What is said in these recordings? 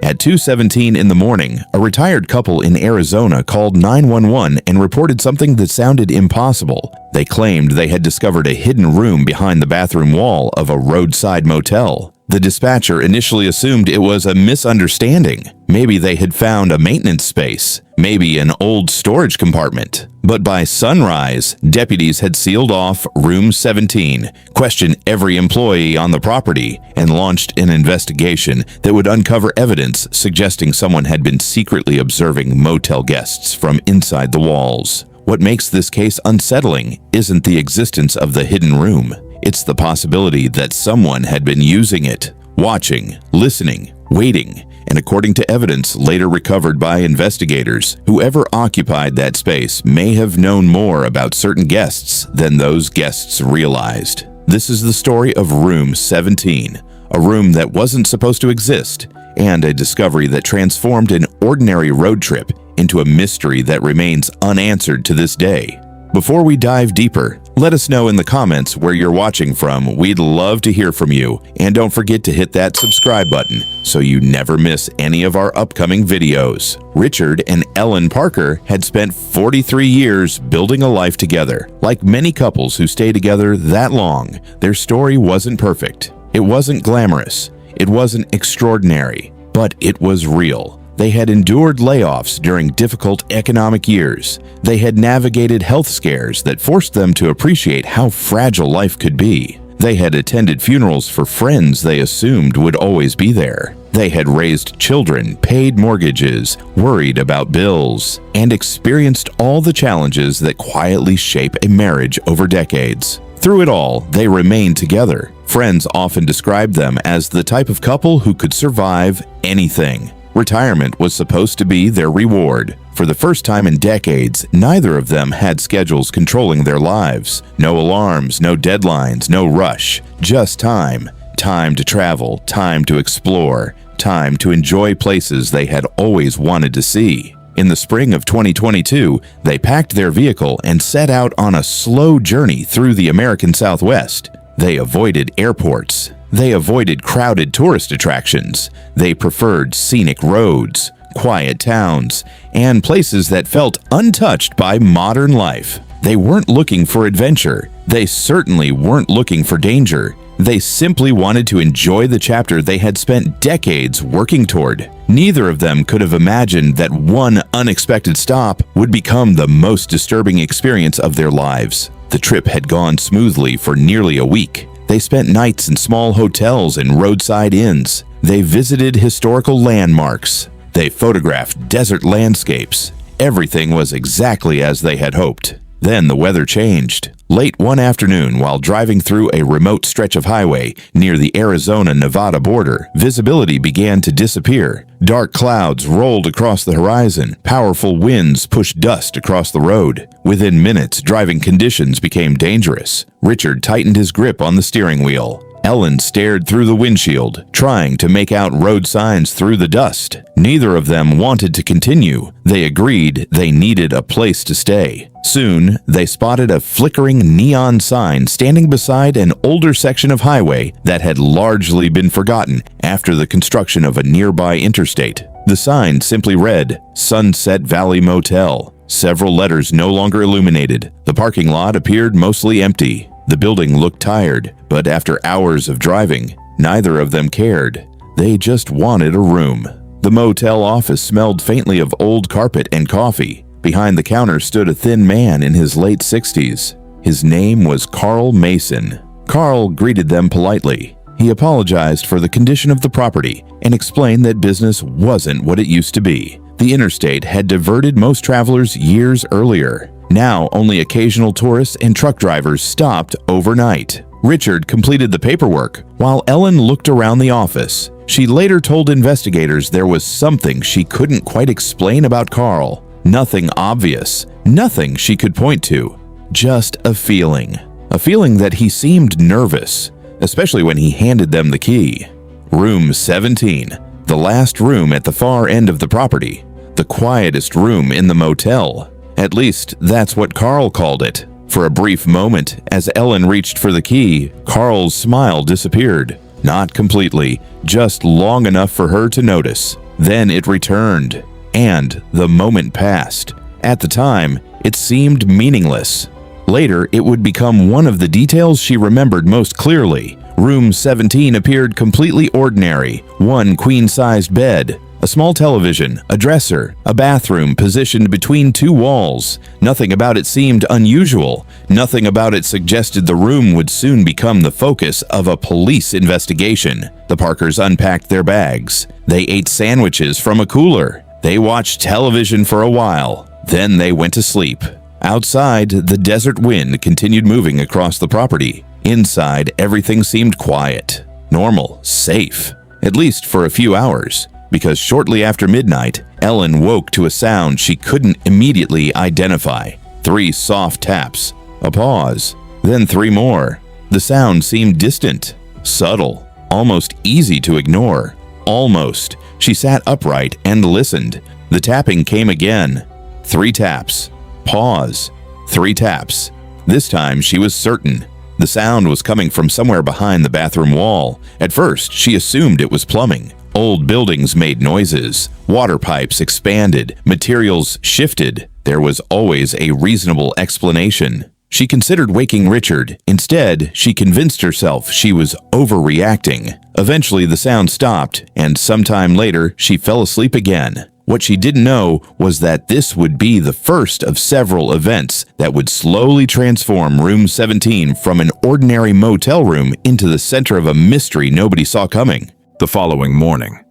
At 2:17 in the morning, a retired couple in Arizona called 911 and reported something that sounded impossible. They claimed they had discovered a hidden room behind the bathroom wall of a roadside motel. The dispatcher initially assumed it was a misunderstanding. Maybe they had found a maintenance space, maybe an old storage compartment. But by sunrise, deputies had sealed off Room 17, questioned every employee on the property, and launched an investigation that would uncover evidence suggesting someone had been secretly observing motel guests from inside the walls. What makes this case unsettling isn't the existence of the hidden room. It's the possibility that someone had been using it, watching, listening, waiting, and according to evidence later recovered by investigators, whoever occupied that space may have known more about certain guests than those guests realized. This is the story of Room 17, a room that wasn't supposed to exist, and a discovery that transformed an ordinary road trip into a mystery that remains unanswered to this day. Before we dive deeper, let us know in the comments where you're watching from. We'd love to hear from you. And don't forget to hit that subscribe button so you never miss any of our upcoming videos. Richard and Ellen Parker had spent 43 years building a life together. Like many couples who stay together that long, their story wasn't perfect. It wasn't glamorous. It wasn't extraordinary. But it was real. They had endured layoffs during difficult economic years. They had navigated health scares that forced them to appreciate how fragile life could be. They had attended funerals for friends they assumed would always be there. They had raised children, paid mortgages, worried about bills, and experienced all the challenges that quietly shape a marriage over decades. Through it all, they remained together. Friends often described them as the type of couple who could survive anything. Retirement was supposed to be their reward. For the first time in decades, neither of them had schedules controlling their lives. No alarms, no deadlines, no rush. Just time. Time to travel, time to explore, time to enjoy places they had always wanted to see. In the spring of 2022, they packed their vehicle and set out on a slow journey through the American Southwest. They avoided airports. They avoided crowded tourist attractions. They preferred scenic roads, quiet towns, and places that felt untouched by modern life. They weren't looking for adventure. They certainly weren't looking for danger. They simply wanted to enjoy the chapter they had spent decades working toward. Neither of them could have imagined that one unexpected stop would become the most disturbing experience of their lives. The trip had gone smoothly for nearly a week. They spent nights in small hotels and roadside inns. They visited historical landmarks. They photographed desert landscapes. Everything was exactly as they had hoped. Then the weather changed. Late one afternoon, while driving through a remote stretch of highway near the Arizona-Nevada border, visibility began to disappear. Dark clouds rolled across the horizon. Powerful winds pushed dust across the road. Within minutes, driving conditions became dangerous. Richard tightened his grip on the steering wheel. Ellen stared through the windshield, trying to make out road signs through the dust. Neither of them wanted to continue. They agreed they needed a place to stay. Soon, they spotted a flickering neon sign standing beside an older section of highway that had largely been forgotten after the construction of a nearby interstate. The sign simply read, "Sunset Valley Motel." Several letters no longer illuminated. The parking lot appeared mostly empty. The building looked tired, but after hours of driving, neither of them cared. They just wanted a room. The motel office smelled faintly of old carpet and coffee. Behind the counter stood a thin man in his late 60s. His name was Carl Mason. Carl greeted them politely. He apologized for the condition of the property and explained that business wasn't what it used to be. The interstate had diverted most travelers years earlier. Now, only occasional tourists and truck drivers stopped overnight. Richard completed the paperwork, while Ellen looked around the office. She later told investigators there was something she couldn't quite explain about Carl. Nothing obvious, nothing she could point to. Just a feeling. A feeling that he seemed nervous, especially when he handed them the key. Room 17, the last room at the far end of the property. The quietest room in the motel. At least, that's what Carl called it. For a brief moment, as Ellen reached for the key, Carl's smile disappeared. Not completely, just long enough for her to notice. Then it returned, and the moment passed. At the time, it seemed meaningless. Later, it would become one of the details she remembered most clearly. Room 17 appeared completely ordinary. One queen-sized bed, a small television, a dresser, a bathroom positioned between two walls. Nothing about it seemed unusual. Nothing about it suggested the room would soon become the focus of a police investigation. The Parkers unpacked their bags. They ate sandwiches from a cooler. They watched television for a while. Then they went to sleep. Outside, the desert wind continued moving across the property. Inside, everything seemed quiet, normal, safe, at least for a few hours, because shortly after midnight, Ellen woke to a sound she couldn't immediately identify. 3 soft taps, a pause, then 3 more. The sound seemed distant, subtle, almost easy to ignore. Almost. She sat upright and listened. The tapping came again. 3 taps. Pause. 3 taps. This time she was certain. The sound was coming from somewhere behind the bathroom wall. At first, she assumed it was plumbing. Old buildings made noises. Water pipes expanded. Materials shifted. There was always a reasonable explanation. She considered waking Richard. Instead, she convinced herself she was overreacting. Eventually, the sound stopped, and sometime later, she fell asleep again. What she didn't know was that this would be the first of several events that would slowly transform Room 17 from an ordinary motel room into the center of a mystery nobody saw coming. The following morning,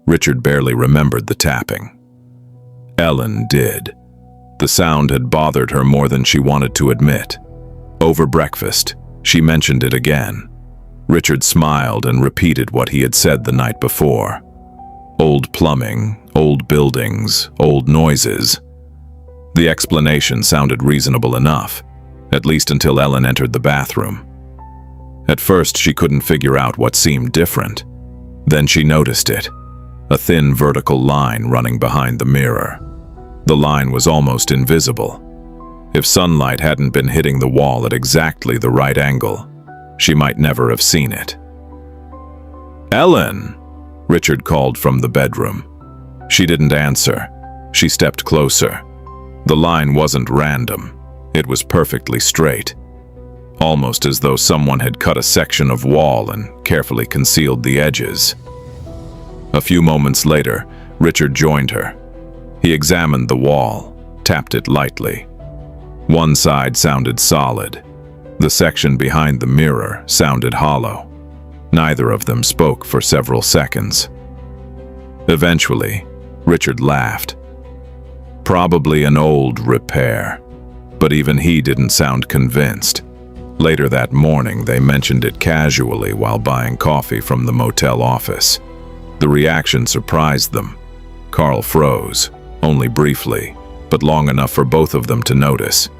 Richard barely remembered the tapping. Ellen did. The sound had bothered her more than she wanted to admit. Over breakfast, she mentioned it again. Richard smiled and repeated what he had said the night before. Old plumbing, old buildings, old noises. The explanation sounded reasonable enough, at least until Ellen entered the bathroom. At first, she couldn't figure out what seemed different. Then she noticed it, a thin vertical line running behind the mirror. The line was almost invisible. If sunlight hadn't been hitting the wall at exactly the right angle, she might never have seen it. "Ellen!" Richard called from the bedroom. She didn't answer. She stepped closer. The line wasn't random. It was perfectly straight, almost as though someone had cut a section of wall and carefully concealed the edges. A few moments later, Richard joined her. He examined the wall, tapped it lightly. One side sounded solid. The section behind the mirror sounded hollow. Neither of them spoke for several seconds. Eventually, Richard laughed. Probably an old repair, but even he didn't sound convinced. Later that morning, they mentioned it casually while buying coffee from the motel office. The reaction surprised them. Carl froze, only briefly, but long enough for both of them to notice.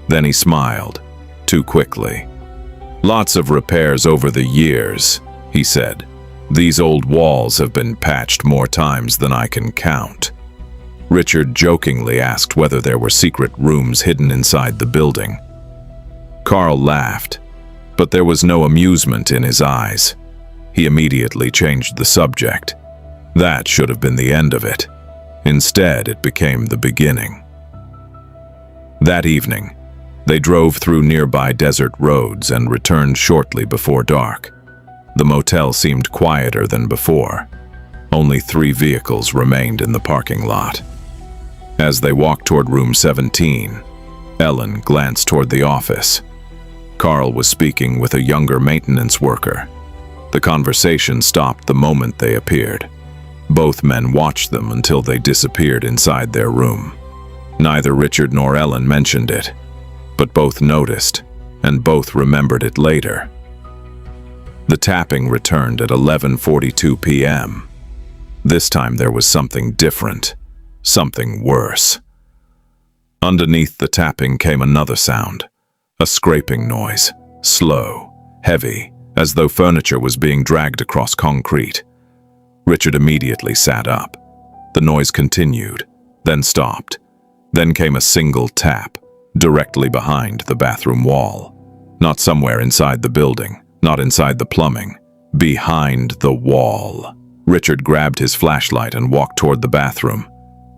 Then he smiled, too quickly. "Lots of repairs over the years," he said. "These old walls have been patched more times than I can count." Richard jokingly asked whether there were secret rooms hidden inside the building. Carl laughed, but there was no amusement in his eyes. He immediately changed the subject. That should have been the end of it. Instead, it became the beginning. That evening, they drove through nearby desert roads and returned shortly before dark. The motel seemed quieter than before. Only 3 vehicles remained in the parking lot. As they walked toward room 17, Ellen glanced toward the office. Carl was speaking with a younger maintenance worker. The conversation stopped the moment they appeared. Both men watched them until they disappeared inside their room. Neither Richard nor Ellen mentioned it, but both noticed, and both remembered it later. The tapping returned at 11:42 p.m. This time there was something different, something worse. Underneath the tapping came another sound, a scraping noise, slow, heavy, as though furniture was being dragged across concrete. Richard immediately sat up. The noise continued, then stopped. Then came a single tap, directly behind the bathroom wall. Not somewhere inside the building, not inside the plumbing, behind the wall. Richard grabbed his flashlight and walked toward the bathroom.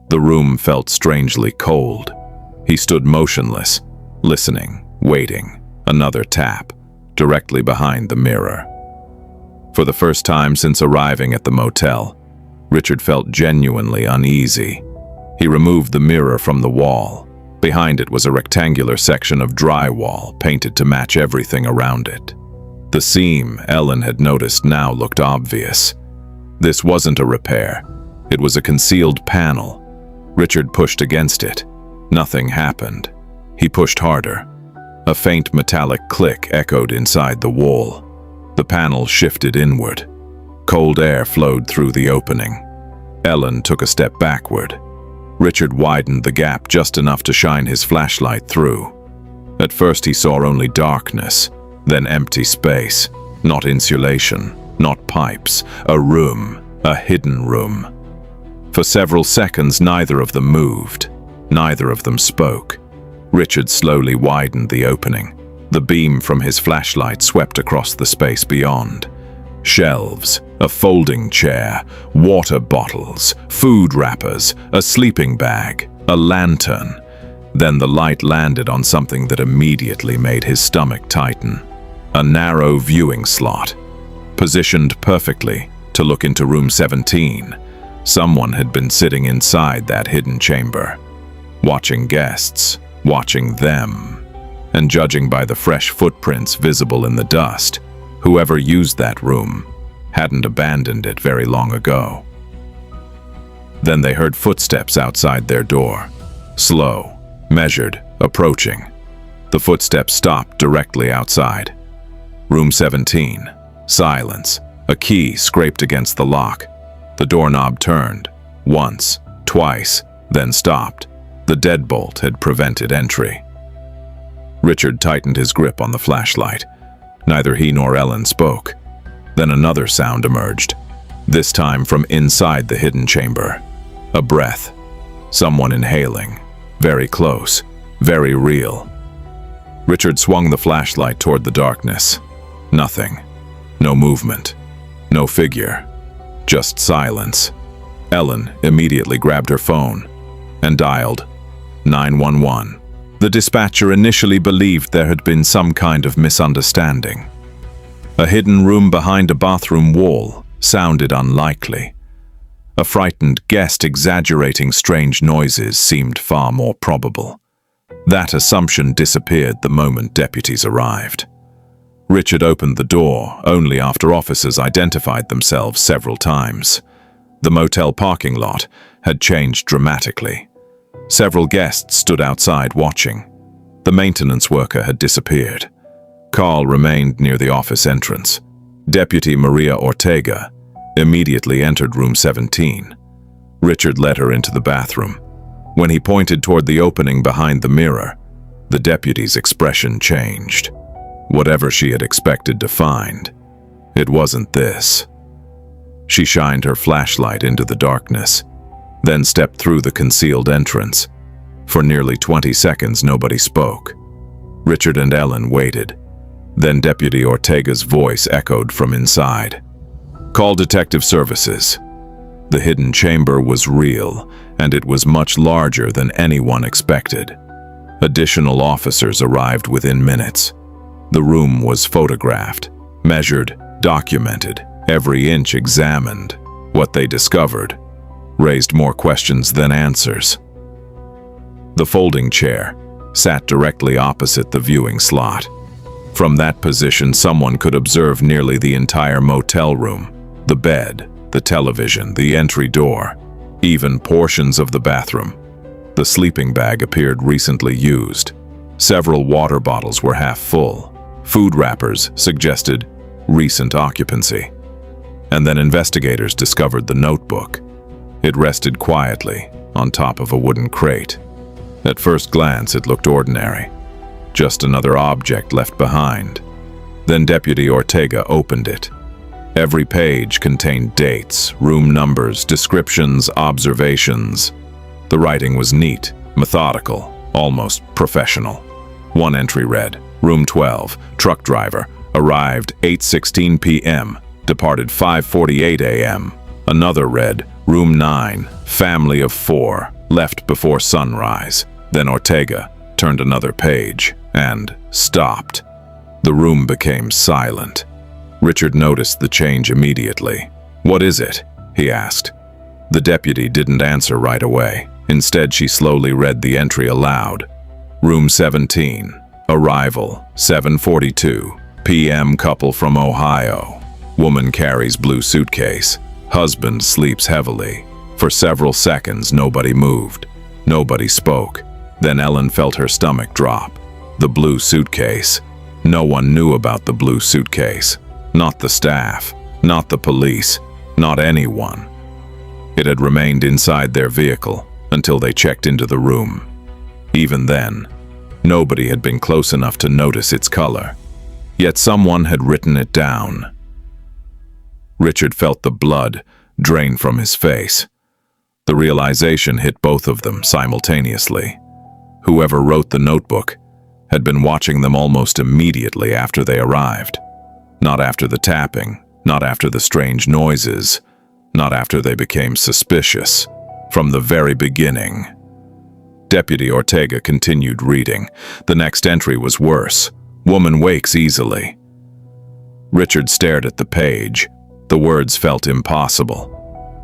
The room felt strangely cold. He stood motionless, listening, waiting. Another tap, directly behind the mirror. For the first time since arriving at the motel, Richard felt genuinely uneasy. He removed the mirror from the wall. Behind it was a rectangular section of drywall painted to match everything around it. The seam Ellen had noticed now looked obvious. This wasn't a repair. It was a concealed panel. Richard pushed against it. Nothing happened. He pushed harder. A faint metallic click echoed inside the wall. The panel shifted inward. Cold air flowed through the opening. Ellen took a step backward. Richard widened the gap just enough to shine his flashlight through. At first he saw only darkness, then empty space, not insulation, not pipes, a room, a hidden room. For several seconds neither of them moved, neither of them spoke. Richard slowly widened the opening. The beam from his flashlight swept across the space beyond. Shelves, a folding chair, water bottles, food wrappers, a sleeping bag, a lantern. Then the light landed on something that immediately made his stomach tighten. A narrow viewing slot, positioned perfectly to look into room 17. Someone had been sitting inside that hidden chamber, watching guests, watching them, and judging by the fresh footprints visible in the dust, whoever used that room hadn't abandoned it very long ago. Then they heard footsteps outside their door, slow, measured, approaching. The footsteps stopped directly outside. Room 17, silence. A key scraped against the lock. The doorknob turned, once, twice, then stopped. The deadbolt had prevented entry. Richard tightened his grip on the flashlight. Neither he nor Ellen spoke. Then another sound emerged, this time from inside the hidden chamber. A breath. Someone inhaling. Very close. Very real. Richard swung the flashlight toward the darkness. Nothing. No movement. No figure. Just silence. Ellen immediately grabbed her phone and dialed 911. The dispatcher initially believed there had been some kind of misunderstanding. A hidden room behind a bathroom wall sounded unlikely. A frightened guest exaggerating strange noises seemed far more probable. That assumption disappeared the moment deputies arrived. Richard opened the door only after officers identified themselves several times. The motel parking lot had changed dramatically. Several guests stood outside watching. The maintenance worker had disappeared. Carl remained near the office entrance. Deputy Maria Ortega immediately entered room 17. Richard led her into the bathroom. When he pointed toward the opening behind the mirror, the deputy's expression changed. Whatever she had expected to find, it wasn't this. She shined her flashlight into the darkness, then stepped through the concealed entrance. For nearly 20 seconds, nobody spoke. Richard and Ellen waited. Then Deputy Ortega's voice echoed from inside. "Call detective services." The hidden chamber was real, and it was much larger than anyone expected. Additional officers arrived within minutes. The room was photographed, measured, documented, every inch examined. What they discovered raised more questions than answers. The folding chair sat directly opposite the viewing slot. From that position, someone could observe nearly the entire motel room, the bed, the television, the entry door, even portions of the bathroom. The sleeping bag appeared recently used. Several water bottles were half full. Food wrappers suggested recent occupancy. And then investigators discovered the notebook. It rested quietly on top of a wooden crate. At first glance, it looked ordinary, just another object left behind. Then Deputy Ortega opened it. Every page contained dates, room numbers, descriptions, observations. The writing was neat, methodical, almost professional. One entry read, Room 12, truck driver, arrived 8:16 p.m., departed 5:48 a.m. Another read, Room 9, family of 4, left before sunrise. Then Ortega turned another page and stopped. The room became silent. Richard noticed the change immediately. "What is it?" he asked. The deputy didn't answer right away. Instead, she slowly read the entry aloud. Room 17, arrival, 7:42 p.m. couple from Ohio. Woman carries blue suitcase. Husband sleeps heavily. For several seconds, nobody moved. Nobody spoke. Then Ellen felt her stomach drop. The blue suitcase. No one knew about the blue suitcase. Not the staff, not the police, not anyone. It had remained inside their vehicle until they checked into the room. Even then, nobody had been close enough to notice its color. Yet someone had written it down. Richard felt the blood drain from his face. The realization hit both of them simultaneously. Whoever wrote the notebook had been watching them almost immediately after they arrived. Not after the tapping, not after the strange noises, not after they became suspicious. From the very beginning. Deputy Ortega continued reading. The next entry was worse. Woman wakes easily. Richard stared at the page. The words felt impossible.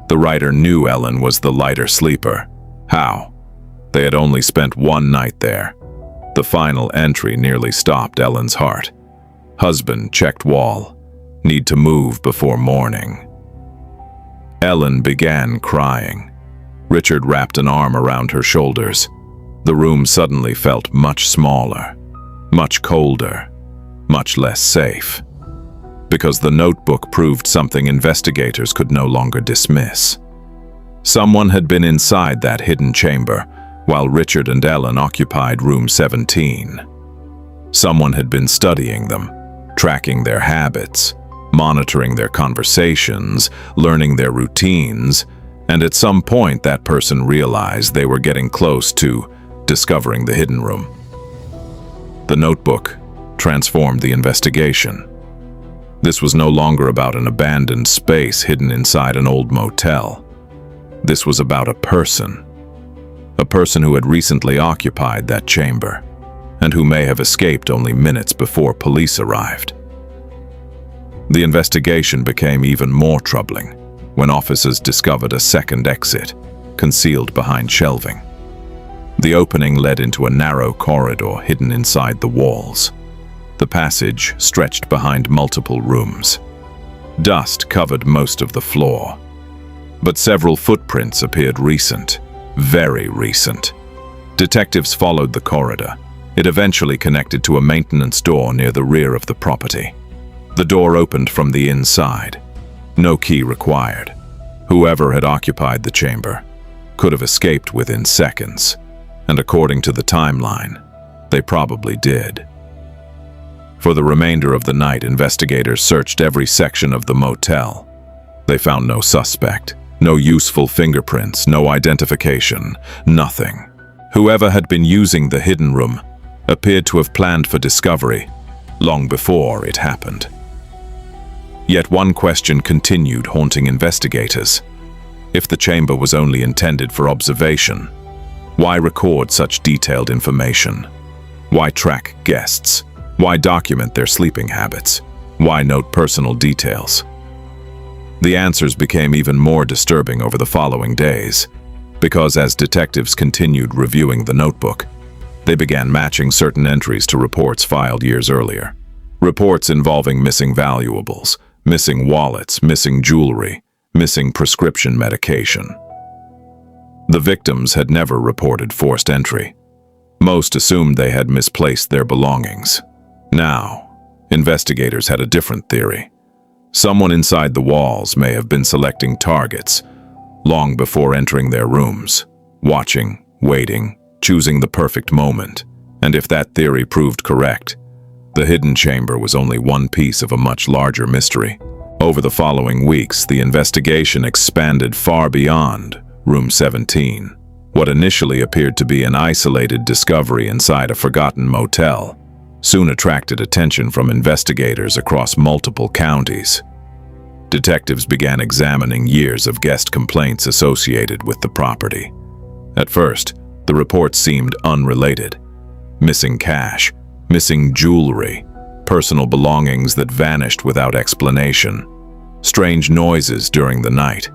The writer knew Ellen was the lighter sleeper. How? They had only spent one night there. The final entry nearly stopped Ellen's heart. Husband checked wall. Need to move before morning. Ellen began crying. Richard wrapped an arm around her shoulders. The room suddenly felt much smaller, much colder, much less safe. Because the notebook proved something investigators could no longer dismiss. Someone had been inside that hidden chamber, while Richard and Ellen occupied room 17. Someone had been studying them, tracking their habits, monitoring their conversations, learning their routines, and at some point that person realized they were getting close to discovering the hidden room. The notebook transformed the investigation. This was no longer about an abandoned space hidden inside an old motel. This was about a person who had recently occupied that chamber, and who may have escaped only minutes before police arrived. The investigation became even more troubling when officers discovered a second exit, concealed behind shelving. The opening led into a narrow corridor hidden inside the walls. The passage stretched behind multiple rooms. Dust covered most of the floor. But several footprints appeared recent, very recent. Detectives followed the corridor. It eventually connected to a maintenance door near the rear of the property. The door opened from the inside. No key required. Whoever had occupied the chamber could have escaped within seconds, and according to the timeline, they probably did. For the remainder of the night, investigators searched every section of the motel. They found no suspect, no useful fingerprints, no identification, nothing. Whoever had been using the hidden room appeared to have planned for discovery long before it happened. Yet one question continued haunting investigators. If the chamber was only intended for observation, why record such detailed information? Why track guests? Why document their sleeping habits? Why note personal details? The answers became even more disturbing over the following days, because as detectives continued reviewing the notebook, they began matching certain entries to reports filed years earlier. Reports involving missing valuables, missing wallets, missing jewelry, missing prescription medication. The victims had never reported forced entry. Most assumed they had misplaced their belongings. Now, investigators had a different theory. Someone inside the walls may have been selecting targets long before entering their rooms, watching, waiting, choosing the perfect moment. And if that theory proved correct, the hidden chamber was only one piece of a much larger mystery. Over the following weeks, the investigation expanded far beyond room 17. What initially appeared to be an isolated discovery inside a forgotten motel soon attracted attention from investigators across multiple counties. Detectives began examining years of guest complaints associated with the property. At first, the reports seemed unrelated. Missing cash, missing jewelry, personal belongings that vanished without explanation, strange noises during the night,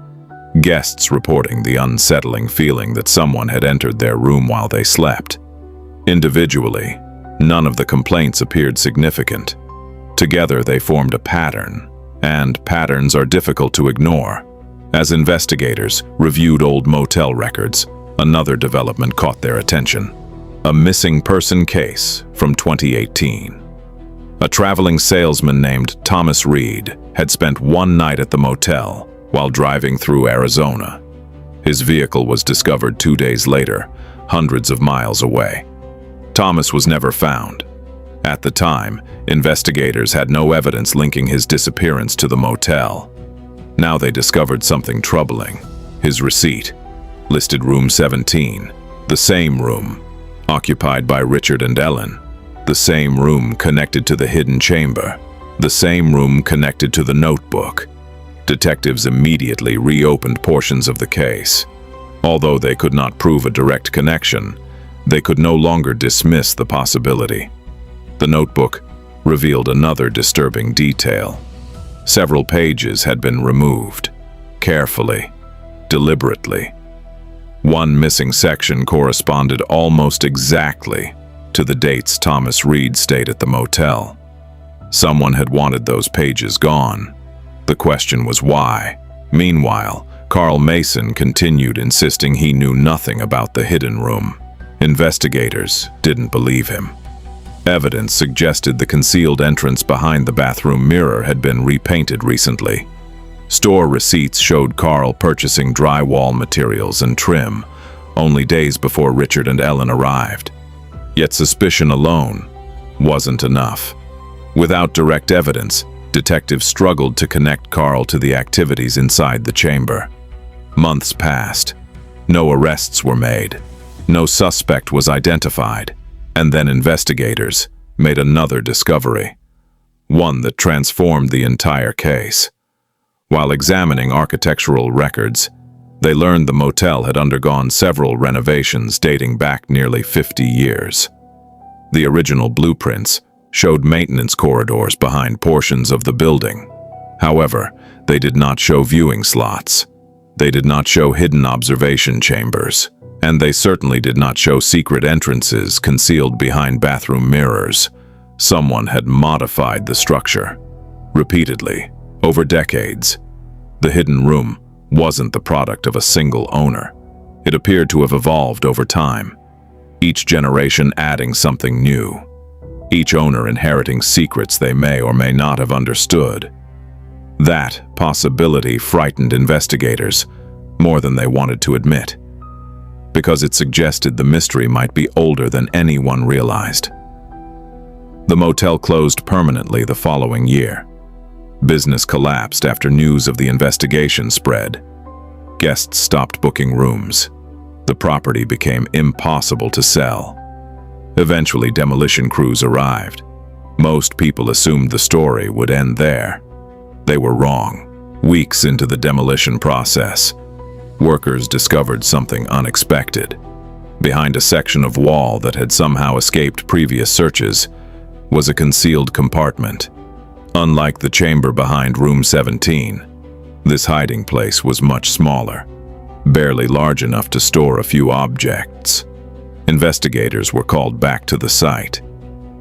guests reporting the unsettling feeling that someone had entered their room while they slept. Individually, none of the complaints appeared significant. Together they formed a pattern, and patterns are difficult to ignore. As investigators reviewed old motel records, another development caught their attention. A missing person case from 2018. A traveling salesman named Thomas Reed had spent one night at the motel while driving through Arizona. His vehicle was discovered 2 days later, hundreds of miles away. Thomas was never found. At the time, investigators had no evidence linking his disappearance to the motel. Now they discovered something troubling. His receipt listed room 17, the same room, occupied by Richard and Ellen, the same room connected to the hidden chamber, the same room connected to the notebook. Detectives immediately reopened portions of the case. Although they could not prove a direct connection, they could no longer dismiss the possibility. The notebook revealed another disturbing detail. Several pages had been removed, carefully, deliberately. One missing section corresponded almost exactly to the dates Thomas Reed stayed at the motel. Someone had wanted those pages gone. The question was why. Meanwhile, Carl Mason continued insisting he knew nothing about the hidden room. Investigators didn't believe him. Evidence suggested the concealed entrance behind the bathroom mirror had been repainted recently. Store receipts showed Carl purchasing drywall materials and trim only days before Richard and Ellen arrived. Yet suspicion alone wasn't enough. Without direct evidence, detectives struggled to connect Carl to the activities inside the chamber. Months passed. No arrests were made. No suspect was identified. And then investigators made another discovery, one that transformed the entire case. While examining architectural records, they learned the motel had undergone several renovations dating back nearly 50 years. The original blueprints showed maintenance corridors behind portions of the building. However, they did not show viewing slots. They did not show hidden observation chambers. And they certainly did not show secret entrances concealed behind bathroom mirrors. Someone had modified the structure. Repeatedly, over decades. The hidden room wasn't the product of a single owner. It appeared to have evolved over time, each generation adding something new, each owner inheriting secrets they may or may not have understood. That possibility frightened investigators more than they wanted to admit, because it suggested the mystery might be older than anyone realized. The motel closed permanently the following year. Business collapsed after news of the investigation spread. Guests stopped booking rooms. The property became impossible to sell. Eventually, demolition crews arrived. Most people assumed the story would end there. They were wrong. Weeks into the demolition process, workers discovered something unexpected. Behind a section of wall that had somehow escaped previous searches was a concealed compartment. Unlike the chamber behind room 17, this hiding place was much smaller, barely large enough to store a few objects. Investigators were called back to the site.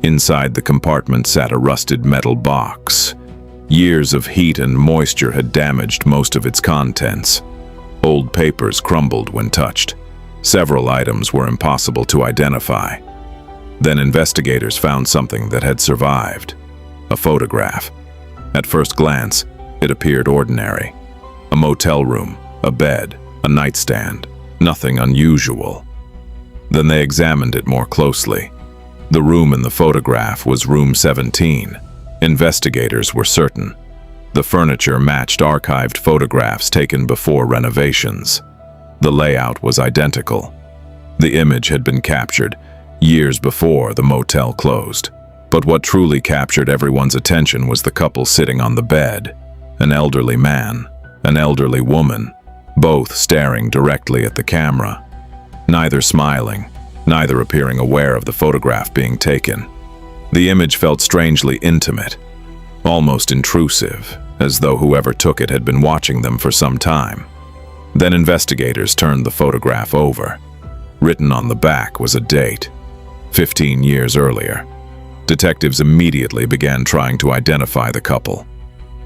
Inside the compartment sat a rusted metal box. Years of heat and moisture had damaged most of its contents. Old papers crumbled when touched. Several items were impossible to identify. Then investigators found something that had survived. A photograph. At first glance, it appeared ordinary. A motel room, a bed, a nightstand. Nothing unusual. Then they examined it more closely. The room in the photograph was room 17. Investigators were certain. The furniture matched archived photographs taken before renovations. The layout was identical. The image had been captured years before the motel closed. But what truly captured everyone's attention was the couple sitting on the bed. an elderly man, an elderly woman, both staring directly at the camera. Neither smiling, neither appearing aware of the photograph being taken. The image felt strangely intimate, almost intrusive, as though whoever took it had been watching them for some time. Then investigators turned the photograph over. Written on the back was a date, 15 years earlier. Detectives immediately began trying to identify the couple.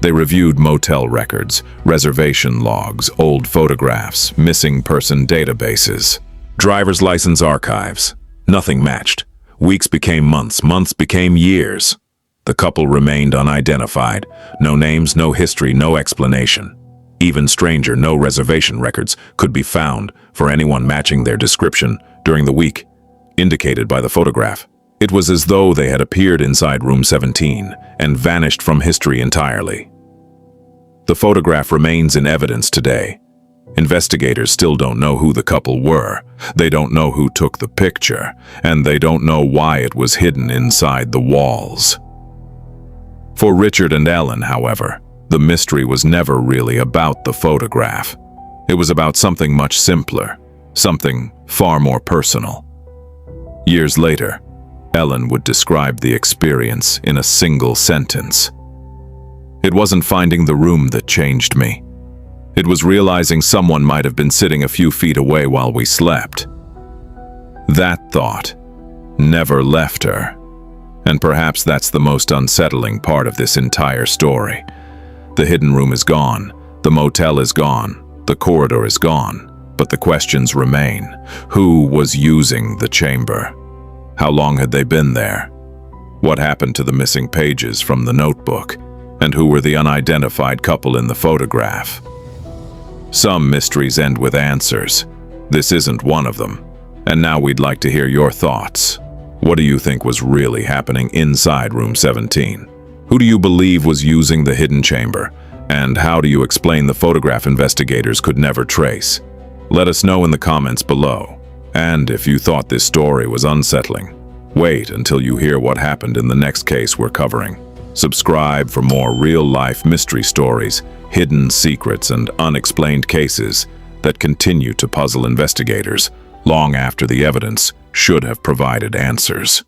They reviewed motel records, reservation logs, old photographs, missing person databases, driver's license archives. Nothing matched. Weeks became months, months became years. The couple remained unidentified. No names, no history, no explanation. Even stranger, no reservation records could be found for anyone matching their description during the week indicated by the photograph. It was as though they had appeared inside room 17 and vanished from history entirely. The photograph remains in evidence today. Investigators still don't know who the couple were, they don't know who took the picture, and they don't know why it was hidden inside the walls. For Richard and Ellen, however, the mystery was never really about the photograph. It was about something much simpler, something far more personal. Years later, Ellen would describe the experience in a single sentence. "It wasn't finding the room that changed me. It was realizing someone might have been sitting a few feet away while we slept. That thought never left her. And perhaps that's the most unsettling part of this entire story. The hidden room is gone, the motel is gone, the corridor is gone, but the questions remain. Who was using the chamber? How long had they been there? What happened to the missing pages from the notebook? And who were the unidentified couple in the photograph? Some mysteries end with answers. This isn't one of them. And now we'd like to hear your thoughts. What do you think was really happening inside room 17? Who do you believe was using the hidden chamber? And how do you explain the photograph investigators could never trace? Let us know in the comments below. And if you thought this story was unsettling, wait until you hear what happened in the next case we're covering. Subscribe for more real-life mystery stories, hidden secrets, and unexplained cases that continue to puzzle investigators long after the evidence should have provided answers.